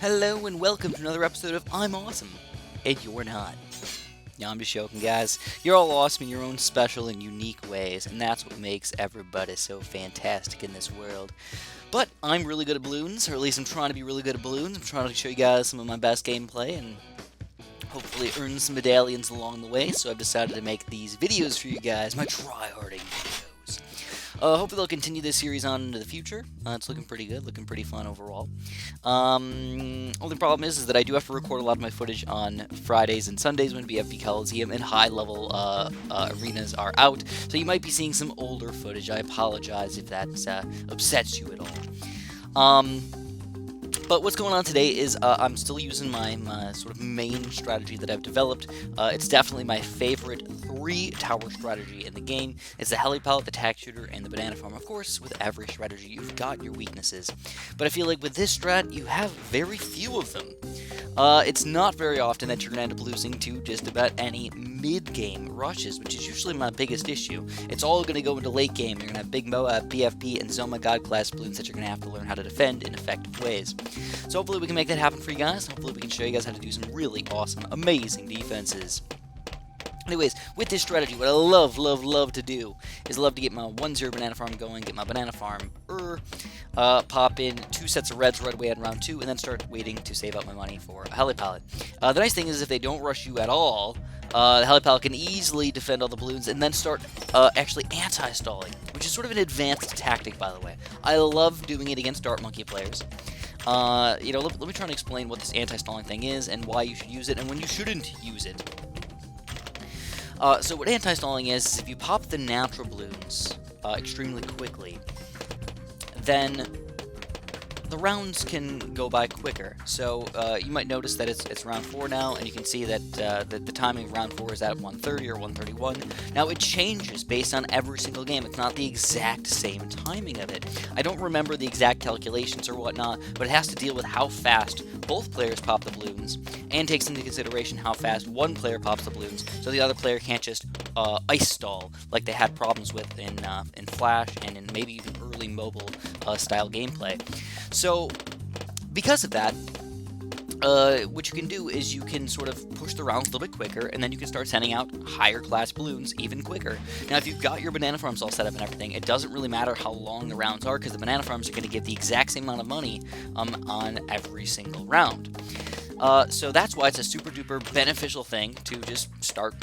Hello and welcome to another episode of I'm Awesome, and You're Not. No, I'm just joking, guys. You're all awesome in your own special and unique ways, and that's what makes everybody so fantastic in this world. But I'm really good at balloons, or at least I'm trying to be really good at balloons. I'm trying to show you guys some of my best gameplay, and hopefully earn some medallions along the way, so I've decided to make these videos for you guys, my try-harding videos. Hopefully they'll continue this series on into the future. It's looking pretty good, looking pretty fun overall. Only problem is that I do have to record a lot of my footage on Fridays and Sundays when BFB Coliseum and high-level arenas are out, so you might be seeing some older footage. I apologize if that upsets you at all. But what's going on today is I'm still using my sort of main strategy that I've developed. It's definitely my favorite 3-tower strategy in the game. It's the heli pallet, the tack shooter, and the banana farm. Of course, with every strategy, you've got your weaknesses. But I feel like with this strat, you have very few of them. It's not very often that you're going to end up losing to just about any mid-game rushes, which is usually my biggest issue. It's all going to go into late game. You're going to have Big Moab, BFB, and Zoma God class balloons that you're going to have to learn how to defend in effective ways. So hopefully we can make that happen for you guys. Hopefully we can show you guys how to do some really awesome, amazing defenses. Anyways, with this strategy, what I love to do is love to get my 1-0 banana farm going, get my banana farm, pop in 2 sets of reds right away in round 2, and then start waiting to save up my money for a heli pallet. The nice thing is if they don't rush you at all, the heli pallet can easily defend all the balloons and then start actually anti-stalling, which is sort of an advanced tactic, by the way. I love doing it against Dart Monkey players. Let me try and explain what this anti-stalling thing is and why you should use it and when you shouldn't use it. So what anti-stalling is if you pop the natural balloons extremely quickly, then the rounds can go by quicker. So you might notice that it's round 4 now, and you can see that the timing of round 4 is at 1:30 or 1:31. Now it changes based on every single game. It's not the exact same timing of it. I don't remember the exact calculations or whatnot, but it has to deal with how fast both players pop the balloons, and takes into consideration how fast one player pops the balloons, so the other player can't just ice stall like they had problems with in Flash and in maybe even early mobile style gameplay. So, because of that, what you can do is you can sort of push the rounds a little bit quicker, and then you can start sending out higher class balloons even quicker. Now, if you've got your banana farms all set up and everything, it doesn't really matter how long the rounds are, because the banana farms are going to give the exact same amount of money on every single round. So that's why it's a super duper beneficial thing to just start,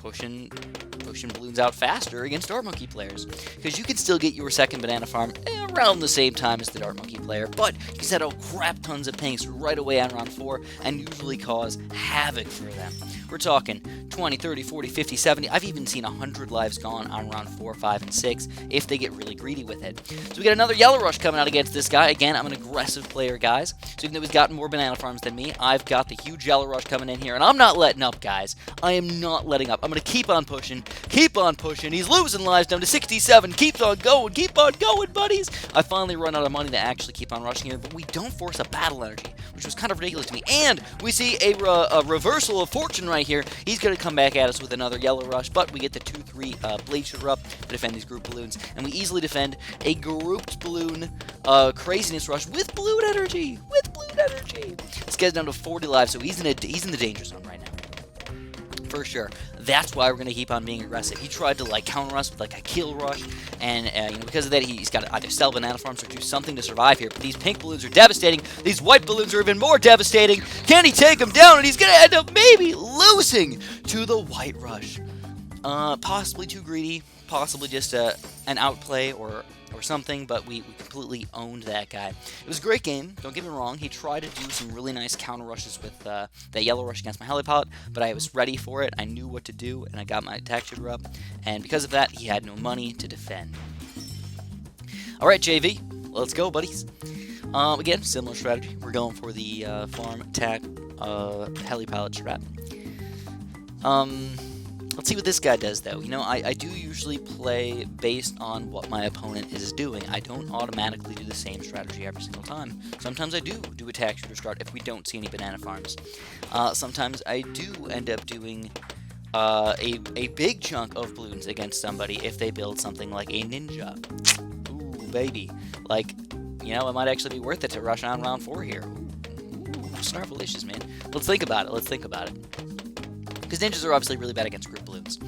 pushing balloons out faster against Dart Monkey players, because you can still get your second banana farm around the same time as the Dart Monkey player, but you can set out crap tons of pinks right away on round 4 and usually cause havoc for them. We're talking 20, 30, 40, 50, 70, I've even seen 100 lives gone on round 4, 5, and 6 if they get really greedy with it. So we got another Yellow Rush coming out against this guy. Again, I'm an aggressive player, guys, so even though he's gotten more banana farms than me, I've got the huge Yellow Rush coming in here, and I'm not letting up, guys. I am not letting up. I'm going to keep on pushing. He's losing lives down to 67. Keep on going, buddies. I finally run out of money to actually keep on rushing here, but we don't force a battle energy, which was kind of ridiculous to me. And we see a reversal of fortune right here. He's going to come back at us with another Yellow Rush, but we get the 2-3 Blade Shooter up to defend these group balloons, and we easily defend a grouped balloon craziness rush with balloon energy. This guy's down to 40 lives, so he's in the danger zone right now. For sure. That's why we're going to keep on being aggressive. He tried to counter us with a kill rush, and because of that, he's got to either sell banana farms or do something to survive here. But these pink balloons are devastating. These white balloons are even more devastating. Can he take them down? And he's going to end up maybe losing to the white rush. Possibly too greedy, possibly just an outplay or something, but we completely owned that guy. It was a great game, don't get me wrong. He tried to do some really nice counter rushes with that Yellow Rush against my heli pallet, but I was ready for it. I knew what to do, and I got my attack shooter up, and because of that, he had no money to defend. Alright, JV, let's go, buddies. Again, similar strategy. We're going for the farm attack heli pallet strat. Let's see what this guy does, though. I do usually play based on what my opponent is doing. I don't automatically do the same strategy every single time. Sometimes I do attack shooter start if we don't see any banana farms. Sometimes I do end up doing a big chunk of balloons against somebody if they build something like a ninja. Ooh, baby. You know, it might actually be worth it to rush on round 4 here. Ooh, Snarfalicious, man. Let's think about it. Let's think about it. Because ninjas are obviously really bad against group balloons.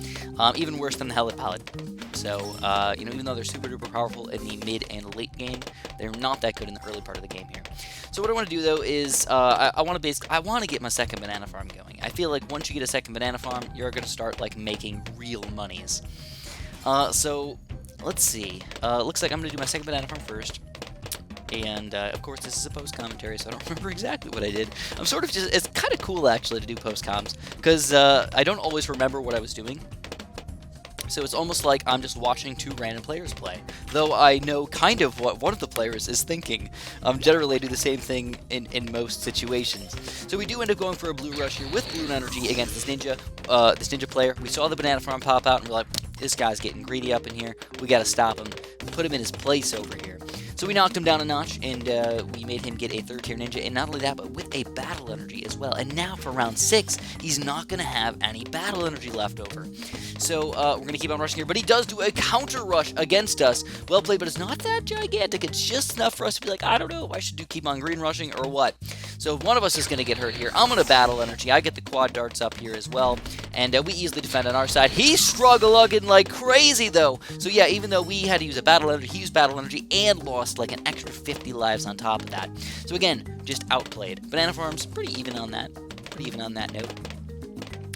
Even worse than the Helid Palette. So, you know, even though they're super duper powerful in the mid and late game, they're not that good in the early part of the game here. So what I want to do though is I want to get my second banana farm going. I feel like once you get a second banana farm, you're going to start like making real monies. So let's see. Looks like I'm going to do my second banana farm first. And, of course, this is a post-commentary, so I don't remember exactly what I did. I'm sort of just... It's kind of cool, actually, to do post-coms, because I don't always remember what I was doing. So it's almost like I'm just watching two random players play. Though I know kind of what one of the players is thinking. Generally, I do the same thing in most situations. So we do end up going for a blue rush here with Balloon Energy against this ninja player. We saw the banana farm pop out, and we're like, this guy's getting greedy up in here. We got to stop him. Put him in his place over here. So we knocked him down a notch, and we made him get a 3rd-tier ninja, and not only that, but with a battle energy as well. And now for round 6, he's not going to have any battle energy left over. So we're going to keep on rushing here, but he does do a counter rush against us. Well played, but it's not that gigantic. It's just enough for us to be like, I don't know, I should keep on green rushing or what. So if one of us is going to get hurt here, I'm going to battle energy. I get the quad darts up here as well, and we easily defend on our side. He's struggle-lugging like crazy, though. So yeah, even though we had to use a battle energy, he used battle energy and lost like an extra 50 lives on top of that. So again, just outplayed. Banana farms, pretty even on that note.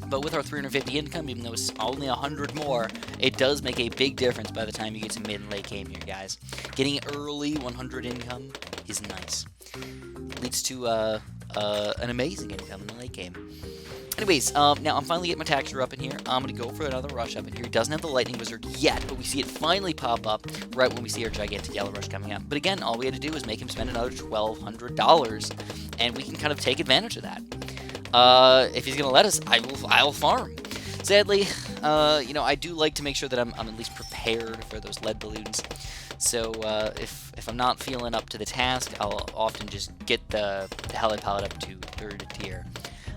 But with our 350 income, even though it's only 100 more, it does make a big difference by the time you get to mid and late game here, guys. Getting early 100 income is nice. Leads to an amazing income in the late game. Anyways, now I'm finally getting my Taxer up in here. I'm going to go for another rush up in here. He doesn't have the Lightning Wizard yet, but we see it finally pop up right when we see our gigantic Yellow Rush coming up. But again, all we had to do was make him spend another $1,200, and we can kind of take advantage of that. If he's going to let us, I'll farm. Sadly, you know, I do like to make sure that I'm at least prepared for those lead balloons. So if I'm not feeling up to the task, I'll often just get the Helid Palette up to 3rd tier.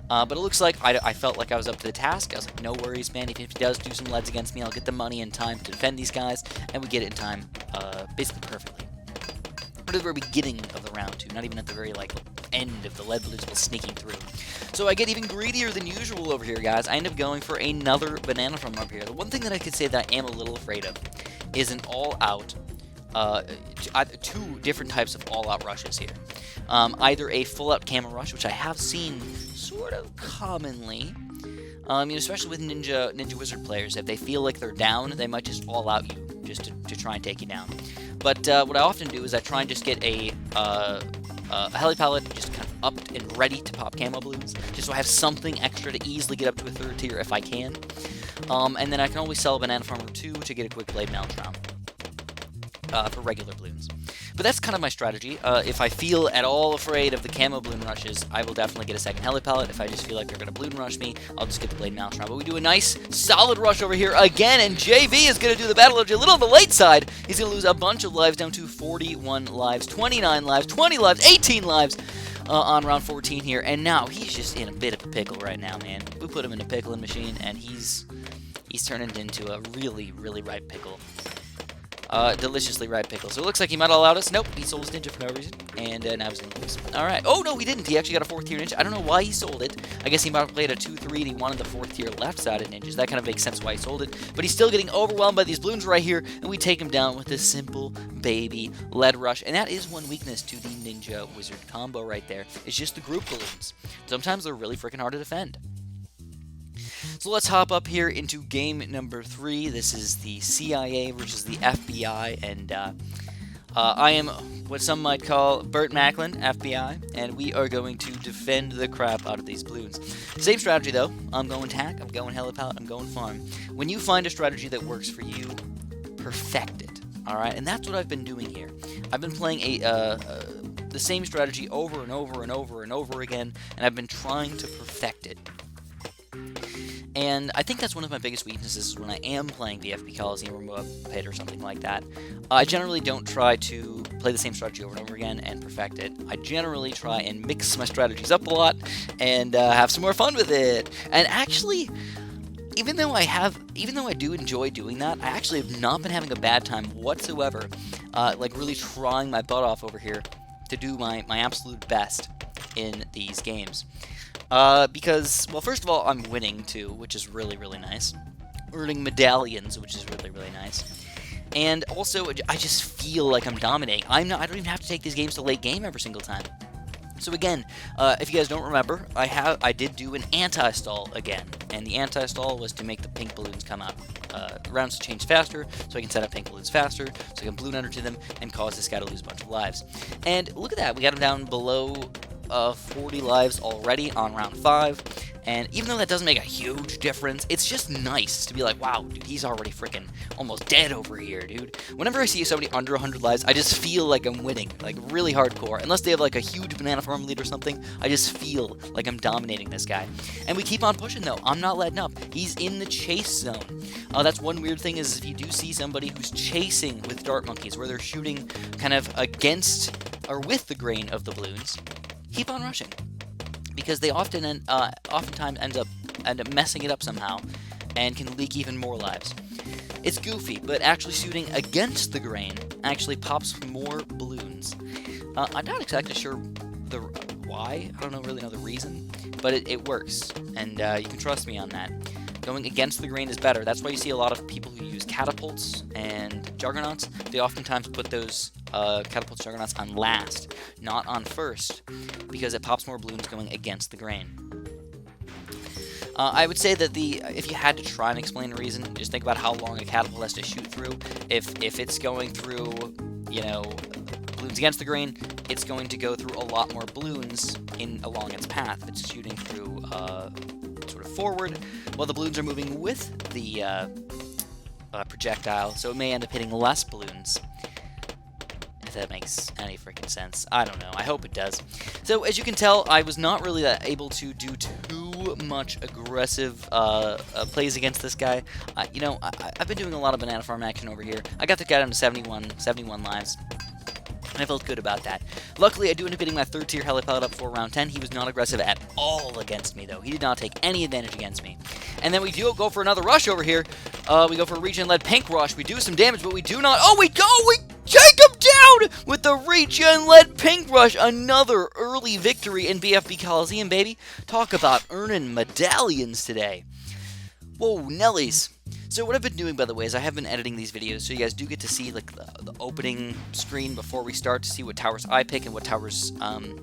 But it looks like I felt like I was up to the task. I was like, no worries, man. Even if he does do some leads against me, I'll get the money in time to defend these guys, and we get it in time, basically perfectly. Or at the very beginning of the round, too. Not even at the very, like, end of the lead balloons while sneaking through. So I get even greedier than usual over here, guys. I end up going for another banana from up here. The one thing that I could say that I am a little afraid of is an all-out, 2 different types of all-out rushes here. Either a full-out camo rush, which I have seen sort of commonly, especially with Ninja Wizard players. If they feel like they're down, they might just all-out you just to try and take you down. But what I often do is I try and just get a Helid Palette just kind of upped and ready to pop camo balloons, just so I have something extra to easily get up to a 3rd tier if I can. And then I can always sell a Banana Farm or 2 to get a quick Blade Maelstrom for regular balloons. But that's kind of my strategy. If I feel at all afraid of the camo balloon rushes, I will definitely get a second Helid Palette. If I just feel like they're going to balloon rush me, I'll just get the Blade Maelstrom. But we do a nice, solid rush over here again, and JV is going to do the battle energy a little on the late side. He's going to lose a bunch of lives down to 41 lives, 29 lives, 20 lives, 18 lives on round 14 here. And now he's just in a bit of a pickle right now, man. We put him in a pickling machine, and he's turning into a really, really ripe pickle. Deliciously ripe pickle. So it looks like he might have allowed us. Nope, he sold his ninja for no reason. And now he's going to lose. Alright. Oh, no, he didn't. He actually got a 4th tier ninja. I don't know why he sold it. I guess he might have played a 2-3 and he wanted the 4th tier left-sided ninjas. That kind of makes sense why he sold it. But he's still getting overwhelmed by these balloons right here. And we take him down with this simple baby lead rush. And that is one weakness to the Ninja Wizard combo right there. It's just the group balloons. Sometimes they're really freaking hard to defend. So let's hop up here into game number 3. This is the CIA versus the FBI, and I am what some might call Burt Macklin, FBI, and we are going to defend the crap out of these balloons. Same strategy, though. I'm going tack, I'm going Helid Palette, I'm going farm. When you find a strategy that works for you, perfect it, alright? And that's what I've been doing here. I've been playing the same strategy over and over and over and over again, and I've been trying to perfect it. And I think that's one of my biggest weaknesses is when I am playing the FP Coliseum or Pit or something like that. I generally don't try to play the same strategy over and over again and perfect it. I generally try and mix my strategies up a lot and have some more fun with it. And actually, even though I do enjoy doing that, I actually have not been having a bad time whatsoever. Like really trying my butt off over here to do my absolute best in these games. Because, well, first of all, I'm winning too, which is really, really nice. Earning medallions, which is really, really nice. And also, I just feel like I'm dominating. I don't even have to take these games to late game every single time. So again, if you guys don't remember, I did do an anti-stall again, and the anti-stall was to make the pink balloons come out. Rounds to change faster, so I can set up pink balloons faster, so I can balloon under to them and cause this guy to lose a bunch of lives. And look at that, we got him down below 40 lives already on round 5. And even though that doesn't make a huge difference, it's just nice to be like, wow, dude, he's already freaking almost dead over here, dude. Whenever I see somebody under 100 lives, I just feel like I'm winning, like really hardcore. Unless they have like a huge banana farm lead or something, I just feel like I'm dominating this guy. And we keep on pushing though. I'm not letting up. He's in the chase zone. That's one weird thing is if you do see somebody who's chasing with dart monkeys, where they're shooting kind of against or with the grain of the balloons, keep on rushing. Because they oftentimes end up messing it up somehow, and can leak even more lives. It's goofy, but actually shooting against the grain actually pops more balloons. I'm not exactly sure why. I don't really know the reason, but it works, and you can trust me on that. Going against the grain is better. That's why you see a lot of people who use catapults and juggernauts. They oftentimes put those catapults, juggernauts on last, not on first, because it pops more balloons going against the grain. I would say that if you had to try and explain the reason, just think about how long a catapult has to shoot through. If it's going through, balloons against the grain, it's going to go through a lot more balloons along its path. If it's shooting through sort of forward, while the balloons are moving with the projectile, so it may end up hitting less balloons. If that makes any freaking sense. I don't know. I hope it does. So, as you can tell, I was not really able to do too much aggressive plays against this guy. I've been doing a lot of banana farm action over here. I got the guy down to 71 lives. And I felt good about that. Luckily, I do end up getting my 3rd tier helipad up for round 10. He was not aggressive at all against me, though. He did not take any advantage against me. And then we do go for another rush over here. We go for a regen-led pink rush. We do some damage, but we do not... Oh, we take him down with the regen-led pink rush. Another early victory in BFB Coliseum, baby. Talk about earning medallions today. Whoa, Nellies. So what I've been doing, by the way, is I have been editing these videos, so you guys do get to see like the opening screen before we start to see what towers I pick and what towers, and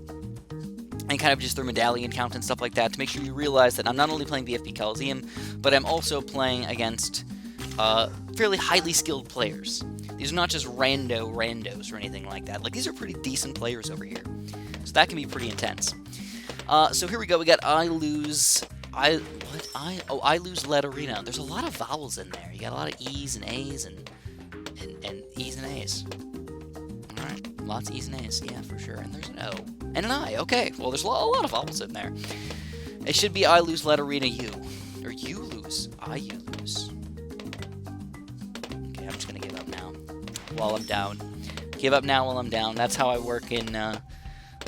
kind of just their medallion count and stuff like that, to make sure you realize that I'm not only playing BFB Coliseum, but I'm also playing against fairly highly skilled players. These are not just randos or anything like that. Like, these are pretty decent players over here. So that can be pretty intense. So here we go. We got I lose lead arena. There's a lot of vowels in there. You got a lot of E's and A's and E's and A's. Alright, lots of E's and A's, yeah, for sure. And there's an O. And an I, okay. Well, there's a lot of vowels in there. It should be I lose lead arena you. Or you lose. You lose. Okay, I'm just gonna give up now. While I'm down. Give up now while I'm down. That's how I work in,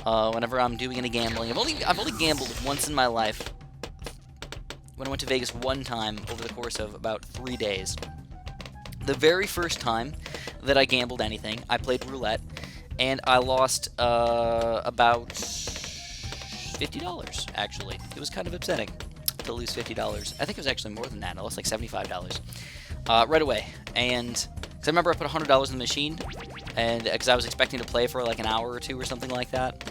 whenever I'm doing any gambling. I've only gambled once in my life. When I went to Vegas one time over the course of about 3 days. The very first time that I gambled anything, I played roulette, and I lost about $50, actually. It was kind of upsetting to lose $50. I think it was actually more than that. I lost like $75 right away. And because I remember I put $100 in the machine, and because I was expecting to play for like an hour or two or something like that.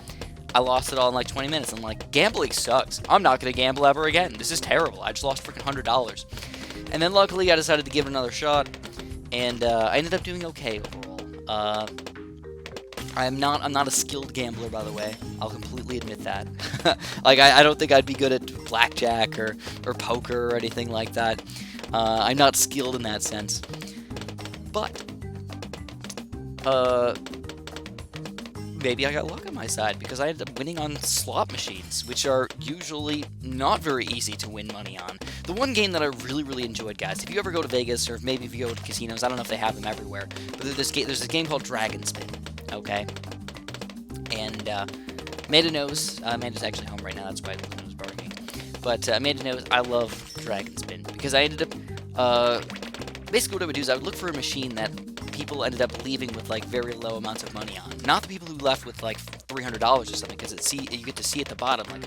I lost it all in like 20 minutes. I'm like, gambling sucks. I'm not going to gamble ever again. This is terrible. I just lost freaking $100. And then luckily I decided to give it another shot, and I ended up doing okay overall. I'm not a skilled gambler, by the way. I'll completely admit that. Like, I don't think I'd be good at blackjack or poker or anything like that. I'm not skilled in that sense. But, maybe I got luck on my side, because I ended up winning on slot machines, which are usually not very easy to win money on. The one game that I really, really enjoyed, guys, if you ever go to Vegas, or maybe if you go to casinos, I don't know if they have them everywhere, but there's this game called Dragon Spin, okay? And, Amanda knows, Amanda's actually home right now, that's why I was bargaining. But, Amanda knows I love Dragon Spin, because I ended up, basically what I would do is I would look for a machine that people ended up leaving with, like, very low amounts of money on. Not the people who left with, like, $300 or something, because you get to see at the bottom, like,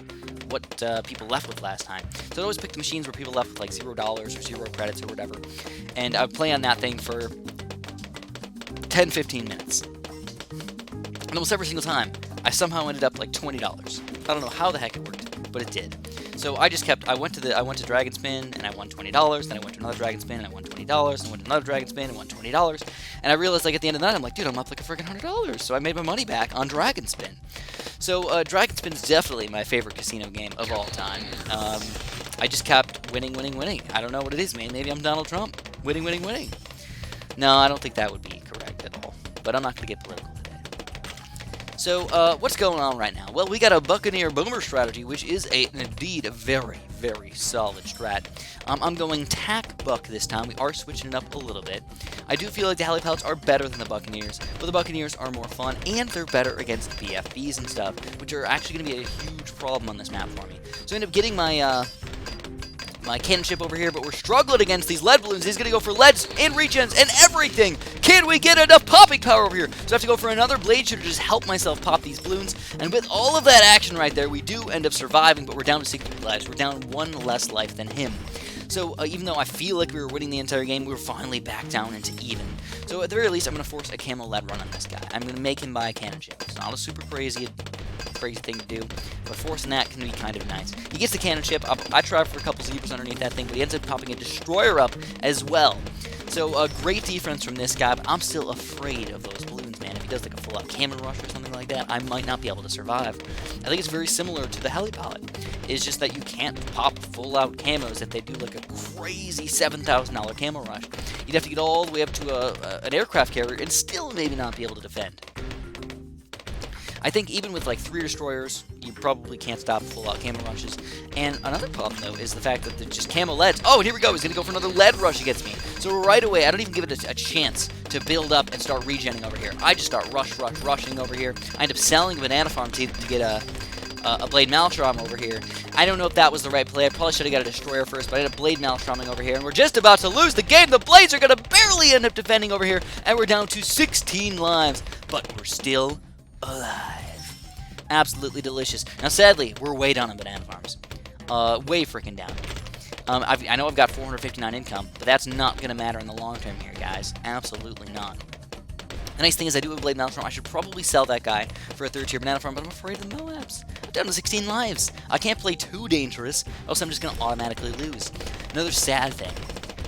what people left with last time. So I'd always pick the machines where people left with, like, $0 or 0 credits or whatever, and I would play on that thing for 10-15 minutes. And almost every single time, I somehow ended up like $20. I don't know how the heck it worked, but it did. So I just kept. I went to Dragon Spin and I won $20. Then I went to another Dragon Spin and I won $20. And I went to another Dragon Spin and won $20. And I realized, like, at the end of the night, I'm like, dude, I'm up like a freaking $100. So I made my money back on Dragon Spin. So Dragon Spin is definitely my favorite casino game of all time. I just kept winning. I don't know what it is, man. Maybe I'm Donald Trump. Winning. No, I don't think that would be correct at all. But I'm not going to get political today. So, what's going on right now? Well, we got a Buccaneer Boomer strategy, which is indeed a very, very solid strat. I'm going Tack Buck this time. We are switching it up a little bit. I do feel like the Heli Pilots are better than the Buccaneers, but the Buccaneers are more fun, and they're better against the BFBs and stuff, which are actually going to be a huge problem on this map for me. So I end up getting my cannon ship over here, but we're struggling against these lead balloons. He's going to go for leads and regens and everything. Can we get enough popping power over here? So I have to go for another blade shooter to just help myself pop these balloons. And with all of that action right there, we do end up surviving, but we're down to 60 lives. We're down 1 less life than him. So even though I feel like we were winning the entire game, we were finally back down into even. So at the very least, I'm going to force a camo lead run on this guy. I'm going to make him buy a cannon ship. It's not a super crazy thing to do, but forcing that can be kind of nice. He gets the cannon ship up. I try for a couple zebras underneath that thing, but he ends up popping a destroyer up as well. So great defense from this guy, but I'm still afraid of those balloons, man. If he does like a full-out cannon rush or something like that, I might not be able to survive. I think it's very similar to the Heli Pilot. It's just that you can't pop full-out camos if they do like a crazy $7,000 camo rush. You'd have to get all the way up to an aircraft carrier and still maybe not be able to defend. I think even with like 3 destroyers, you probably can't stop full-out camo rushes. And another problem, though, is the fact that they're just camo leads. Oh, and here we go. He's going to go for another lead rush against me. So right away, I don't even give it a chance to build up and start regenning over here. I just start rushing over here. I end up selling a banana farm to get a Blade Maelstrom over here. I don't know if that was the right play. I probably should have got a destroyer first, but I had a Blade Maelstroming over here, and we're just about to lose the game. The Blades are going to barely end up defending over here, and we're down to 16 lives, but we're still alive. Absolutely delicious. Now, sadly, we're way down on banana farms. Way freaking down. I know I've got 459 income, but that's not going to matter in the long term here, guys. Absolutely not. The nice thing is I do have a Blade Maelstrom. I should probably sell that guy for a 3rd-tier banana farm, but I'm afraid of the Moabs. I'm down to 16 lives. I can't play too dangerous, else I'm just going to automatically lose. Another sad thing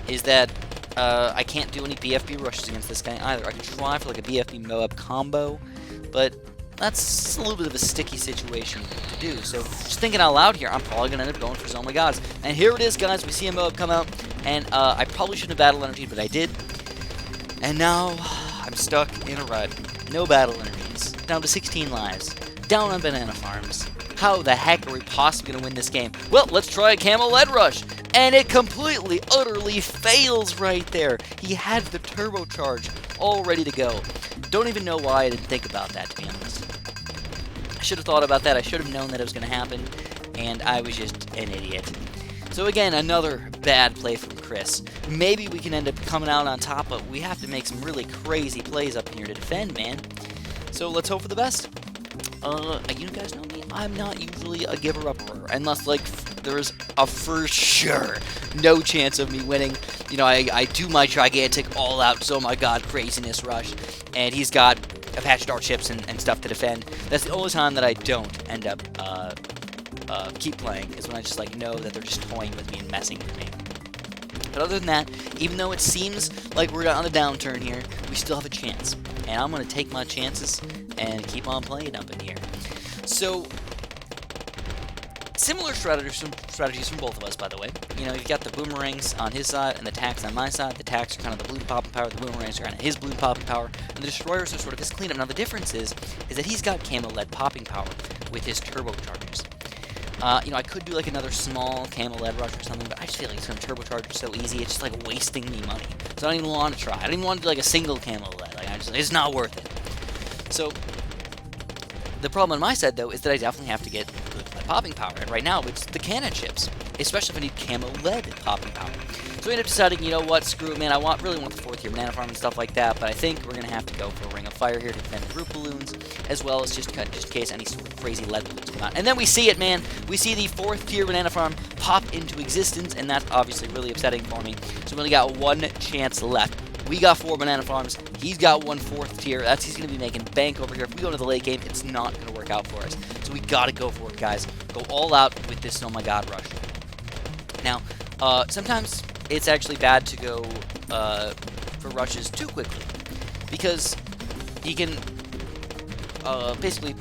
is that I can't do any BFB rushes against this guy either. I could try for like a BFB Moab combo, but that's a little bit of a sticky situation to do. So just thinking out loud here, I'm probably going to end up going for Zone of Gods. And here it is, guys. We see a Moab come out, and I probably shouldn't have battle energy, but I did. And now I'm stuck in a rut. No battle energies. Down to 16 lives. Down on banana farms. How the heck are we possibly going to win this game? Well, let's try a Camel Lead Rush. And it completely, utterly fails right there. He had the turbocharge all ready to go. Don't even know why I didn't think about that, to be honest. I should have thought about that. I should have known that it was going to happen. And I was just an idiot. So again, another bad play from Chris. Maybe we can end up coming out on top, but we have to make some really crazy plays up in here to defend, man. So let's hope for the best. You guys know me. I'm not usually a giver-upper, unless, like, there's a for sure no chance of me winning. You know, I do my gigantic all-out, so my god, craziness rush, and he's got Apache Dart ships and stuff to defend. That's the only time that I don't end up keep playing, is when I just, like, know that they're just toying with me and messing with me. But other than that, even though it seems like we're on the downturn here, we still have a chance. And I'm going to take my chances and keep on playing up in here. So, similar strategies from both of us, by the way. You know, you've got the boomerangs on his side and the tacks on my side. The tacks are kind of the balloon popping power, the boomerangs are kind of his balloon popping power, and the destroyers are sort of his cleanup. Now, the difference is that he's got camo lead popping power with his turbochargers. You know, I could do like another small camel lead rush or something, but I just feel like it's going to turbocharge so easy, it's just like wasting me money. So I don't even want to try. I don't even want to do like a single camel lead. Like, it's not worth it. So the problem on my side, though, is that I definitely have to get good popping power. And right now, it's the cannon ships. especially if I need camo lead popping out. So we ended up deciding, you know what, screw it, man, I really want the 4th tier banana farm and stuff like that, but I think we're going to have to go for a ring of fire here to defend the group balloons, as well as just in case any sort of crazy lead balloons come out. And then we see it, man. We see the 4th tier banana farm pop into existence, and that's obviously really upsetting for me. So we only got one chance left. We got 4 banana farms. He's got 1 4th tier. He's going to be making bank over here. If we go into the late game, it's not going to work out for us. So we got to go for it, guys. Go all out with this, oh my god, rush. Now, sometimes it's actually bad to go for rushes too quickly, because you can basically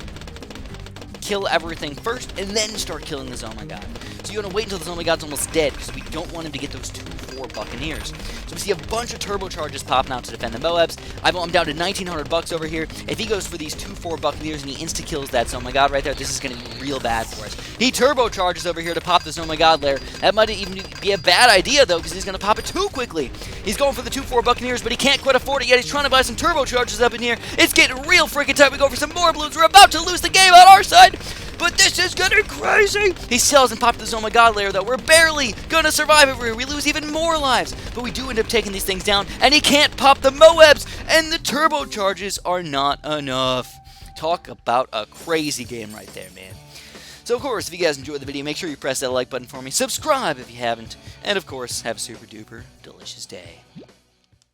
kill everything first and then start killing the oh my god. So you want to wait until the oh my god's almost dead, because we don't want him to get those 2-4 Buccaneers. So we see a bunch of turbocharges popping out to defend the Moabs. I'm down to 1,900 bucks over here. If he goes for these 2-4 Buccaneers and he insta-kills that oh my god right there, this is going to be real bad for us. He turbocharges over here to pop this oh my god lair. That might even be a bad idea, though, because he's going to pop it too quickly. He's going for the 2-4 Buccaneers, but he can't quite afford it yet. He's trying to buy some turbocharges up in here. It's getting real freaking tight. We go for some more balloons. We're about to lose the game on our side, but this is getting crazy. He sells and pops this oh my god lair, though. We're barely going to survive over here. We lose even more lives, but we do end up taking these things down, and he can't pop the Moabs, and the turbocharges are not enough. Talk about a crazy game right there, man. So, of course, if you guys enjoyed the video, make sure you press that like button for me. Subscribe if you haven't. And, of course, have a super duper delicious day.